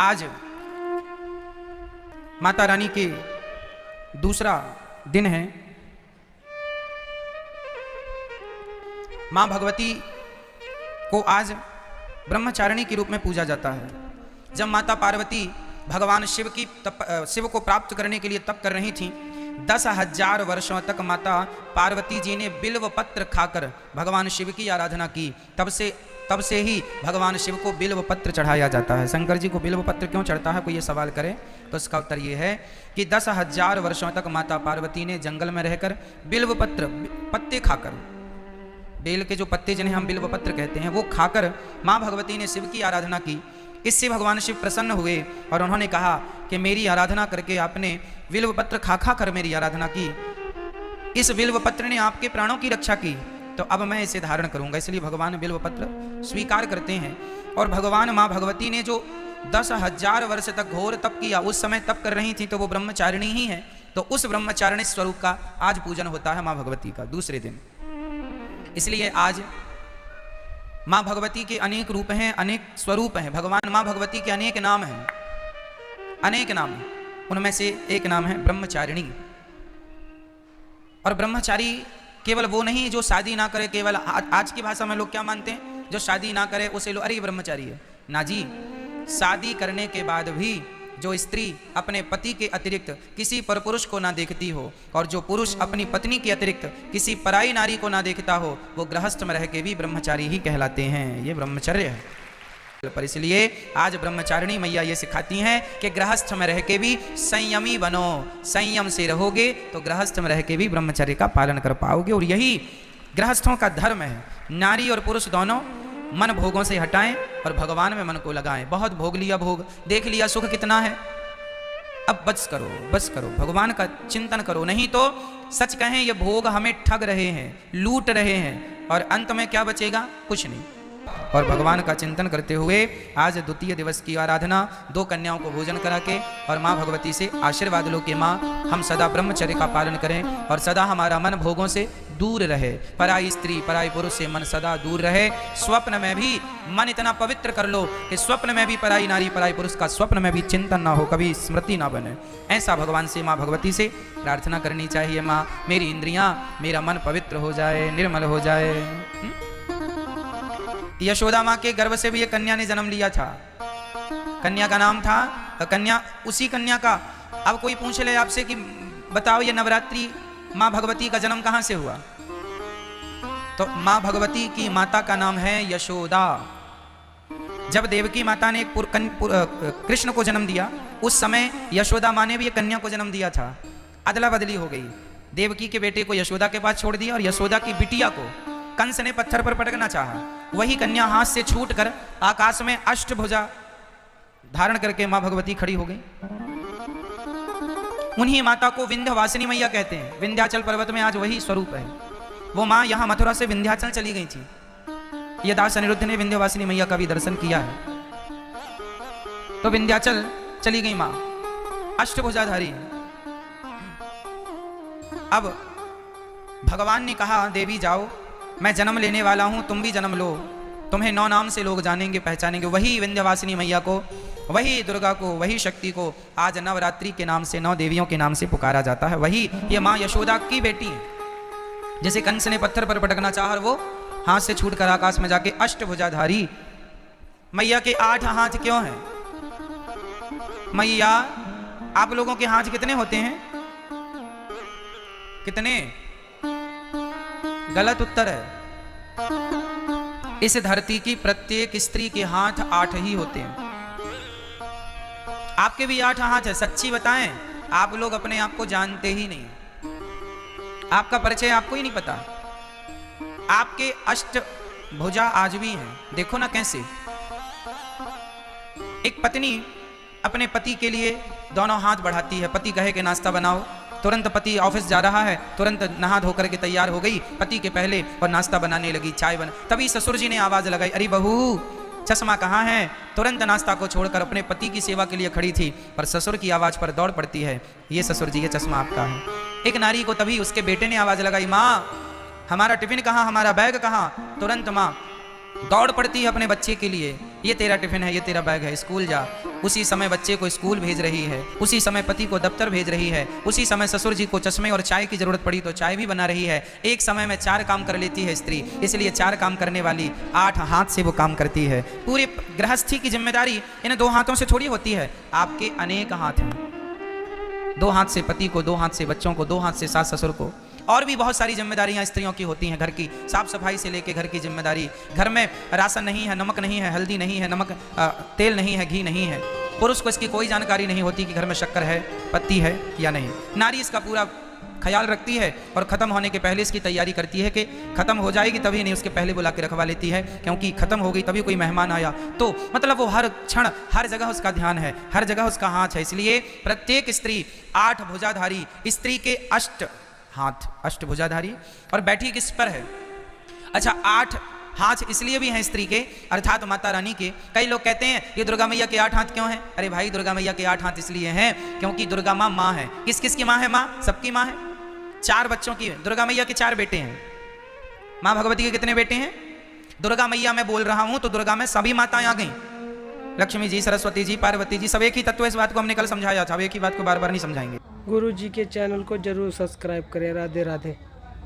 आज माता रानी के दूसरा दिन है। मां भगवती को आज ब्रह्मचारिणी के रूप में पूजा जाता है। जब माता पार्वती भगवान शिव को प्राप्त करने के लिए तप कर रही थीं, 10,000 वर्षों तक माता पार्वती जी ने बिल्व पत्र खाकर भगवान शिव की आराधना की। तब से ही भगवान शिव को बिल्व पत्र चढ़ाया जाता है। शंकर जी को बिल्व पत्र क्यों चढ़ता है, कोई ये सवाल करे तो इसका उत्तर ये है कि 10,000 वर्षों तक माता पार्वती ने जंगल में रहकर बिल्व पत्र पत्ते खाकर, बेल के जो पत्ते जिन्हें हम बिल्व पत्र कहते हैं, वो खाकर माँ भगवती ने शिव की आराधना की। इससे भगवान शिव प्रसन्न हुए और उन्होंने कहा कि मेरी आराधना करके आपने बिल्व पत्र खा खा कर मेरी आराधना की, इस बिल्व पत्र ने आपके प्राणों की रक्षा की, तो अब मैं इसे धारण करूंगा। इसलिए भगवान बिल्व पत्र स्वीकार करते हैं। और भगवान माँ भगवती ने जो 10,000 वर्ष तक घोर तप किया, उस समय तप कर रही थी तो वो ब्रह्मचारिणी ही है। तो उस ब्रह्मचारिणी स्वरूप का आज पूजन होता है माँ भगवती का दूसरे दिन। इसलिए आज माँ भगवती के अनेक रूप हैं, अनेक स्वरूप हैं। भगवान माँ भगवती के अनेक नाम हैं, अनेक नाम हैं। उनमें से एक नाम है ब्रह्मचारिणी। और ब्रह्मचारी केवल वो नहीं जो शादी ना करे, केवल आज की भाषा में लोग क्या मानते हैं, जो शादी ना करे उसे लो अरे ब्रह्मचारी है। ना जी, शादी करने के बाद भी जो स्त्री अपने पति के अतिरिक्त किसी परपुरुष को ना देखती हो, और जो पुरुष अपनी पत्नी के अतिरिक्त किसी पराई नारी को ना देखता हो, वो गृहस्थ में रह के भी ब्रह्मचारी ही कहलाते हैं। ये ब्रह्मचर्य है। पर इसलिए आज ब्रह्मचारिणी मैया ये सिखाती हैं कि गृहस्थ में रह के भी संयमी बनो, संयम से रहोगे तो गृहस्थ में रह के भी ब्रह्मचर्य का पालन कर पाओगे। और यही गृहस्थों का धर्म है। नारी और पुरुष दोनों मन भोगों से हटाएं और भगवान में मन को लगाएं। बहुत भोग लिया, भोग देख लिया, सुख कितना है, अब बस करो, बस करो, भगवान का चिंतन करो। नहीं तो सच कहें ये भोग हमें ठग रहे हैं, लूट रहे हैं, और अंत में क्या बचेगा, कुछ नहीं। और भगवान का चिंतन करते हुए आज द्वितीय दिवस की आराधना, 2 कन्याओं को भोजन करा के और माँ भगवती से आशीर्वाद लो कि माँ हम सदा ब्रह्मचर्य का पालन करें और सदा हमारा मन भोगों से दूर रहे, पराई स्त्री पराई पुरुष से मन सदा दूर रहे। स्वप्न में भी मन इतना पवित्र कर लो कि स्वप्न में भी पराई नारी पराई पुरुष का स्वप्न में भी चिंतन ना हो, कभी स्मृति ना बने। ऐसा भगवान से, माँ भगवती से प्रार्थना करनी चाहिए। माँ मेरी इंद्रियां, मेरा मन पवित्र हो जाए, निर्मल हो जाए। यशोदा माँ के गर्भ से भी एक कन्या ने जन्म लिया था। कन्या का नाम था कन्या, उसी कन्या का। अब कोई पूछ ले आपसे कि बताओ ये नवरात्रि माँ भगवती का जन्म कहाँ से हुआ, तो माँ भगवती की माता का नाम है यशोदा। जब देवकी माता ने कृष्ण को जन्म दिया, उस समय यशोदा माँ ने भी एक कन्या को जन्म दिया था। अदला बदली हो गई। देवकी के बेटे को यशोदा के पास छोड़ दिया और यशोदा की बिटिया को कंस ने पत्थर पर पटकना चाहा। वही कन्या हाथ से छूटकर आकाश में अष्टभुजा धारण करके मां भगवती खड़ी हो गई। उन्हीं माता को विंध्यवासिनी मैया कहते हैं। विंध्याचल पर्वत में आज वही स्वरूप है। वो मां यहां मथुरा से विंध्याचल चली गई थी। ये दास अनिरुद्ध ने विंध्यवासिनी मैया का भी दर्शन किया है। तो विंध्याचल चली गई मां, अष्टभुजाधारी। अब भगवान ने कहा देवी जाओ, मैं जन्म लेने वाला हूं, तुम भी जन्म लो, तुम्हें 9 नाम से लोग जानेंगे, पहचानेंगे। वही विंध्यवासिनी मैया को, वही दुर्गा को, वही शक्ति को आज नवरात्रि के नाम से, 9 देवियों के नाम से पुकारा जाता है। वही ये माँ यशोदा की बेटी है। जैसे कंस ने पत्थर पर पटकना चाहा और वो हाथ से छूटकर आकाश में जाके अष्टभुजाधारी। मैया के 8 हाथ क्यों हैं? मैया आप लोगों के हाथ कितने होते हैं? कितने? गलत उत्तर है। इस धरती की प्रत्येक स्त्री के हाथ 8 ही होते हैं। आपके भी 8 हाथ है। सच्ची बताएं, आप लोग अपने आप को जानते ही नहीं। आपका परिचय आपको ही नहीं पता। आपके अष्टभुजा आज भी हैं। देखो ना कैसे। एक पत्नी अपने पति के लिए दोनों हाथ बढ़ाती है। पति कहे कि नाश्ता बनाओ, तुरंत पति ऑफिस जा रहा है, तुरंत नहा धोकर के तैयार हो गई पति के पहले और नाश्ता बनाने लगी, चाय बना। तभी ससुर जी ने आवाज लगाई, अरे बहू चश्मा कहाँ है? तुरंत नाश्ता को छोड़कर अपने पति की सेवा के लिए खड़ी थी, पर ससुर की आवाज पर दौड़ पड़ती है, ये ससुर जी ये चश्मा आपका है। एक नारी को तभी उसके बेटे ने आवाज लगाई, माँ हमारा टिफिन कहाँ, हमारा बैग कहाँ? तुरंत माँ दौड़ पड़ती है अपने बच्चे के लिए ये तेरा टिफिन है, ये तेरा बैग है, स्कूल जा। उसी समय बच्चे को स्कूल भेज रही है, उसी समय पति को दफ्तर भेज रही है, उसी समय ससुर जी को चश्मे और चाय की जरूरत पड़ी तो चाय भी बना रही है। एक समय में 4 काम कर लेती है स्त्री, इसलिए 4 काम करने वाली 8 हाथ से वो काम करती है। पूरी गृहस्थी की जिम्मेदारी इन 2 हाथों से थोड़ी होती है, आपके अनेक हाथ हैं। 2 हाथ से पति को, 2 हाथ से बच्चों को, 2 हाथ से सास ससुर को, और भी बहुत सारी जिम्मेदारियां स्त्रियों की होती हैं। घर की साफ सफाई से लेके घर की जिम्मेदारी, घर में राशन नहीं है, नमक नहीं है, हल्दी नहीं है, तेल नहीं है, घी नहीं है। पुरुष को इसकी कोई जानकारी नहीं होती कि घर में शक्कर है, पत्ती है या नहीं। नारी इसका पूरा ख्याल रखती है और ख़त्म होने के पहले इसकी तैयारी करती है कि ख़त्म हो जाएगी तभी नहीं, उसके पहले बुला के रखवा लेती है, क्योंकि ख़त्म हो गई तभी कोई मेहमान आया तो मतलब वो हर क्षण हर जगह उसका ध्यान है, हर जगह उसका हाथ है। इसलिए प्रत्येक स्त्री 8 भुजाधारी, स्त्री के 8 हाथ, 8 भुजाधारी, और बैठी किस पर है? अच्छा, 8 हाथ इसलिए भी हैं स्त्री के, अर्थात माता रानी के। कई लोग कहते हैं ये दुर्गा मैया के 8 हाथ क्यों हैं? अरे भाई, दुर्गा मैया के 8 हाथ इसलिए हैं क्योंकि दुर्गा माँ माँ है। किस किस की माँ है? माँ, सबकी माँ है। 4 बच्चों की, दुर्गा मैया के 4 बेटे हैं। माँ भगवती के कितने बेटे हैं? दुर्गा मैया मैं बोल रहा हूं तो दुर्गा में सभी माताएं आ गई, लक्ष्मी जी, सरस्वती जी, पार्वती जी, सब एक ही तत्व। इस बात को हमने कल समझाया था, एक ही बात को बार बार नहीं समझाएंगे। गुरु जी के चैनल को जरूर सब्सक्राइब करें। राधे राधे।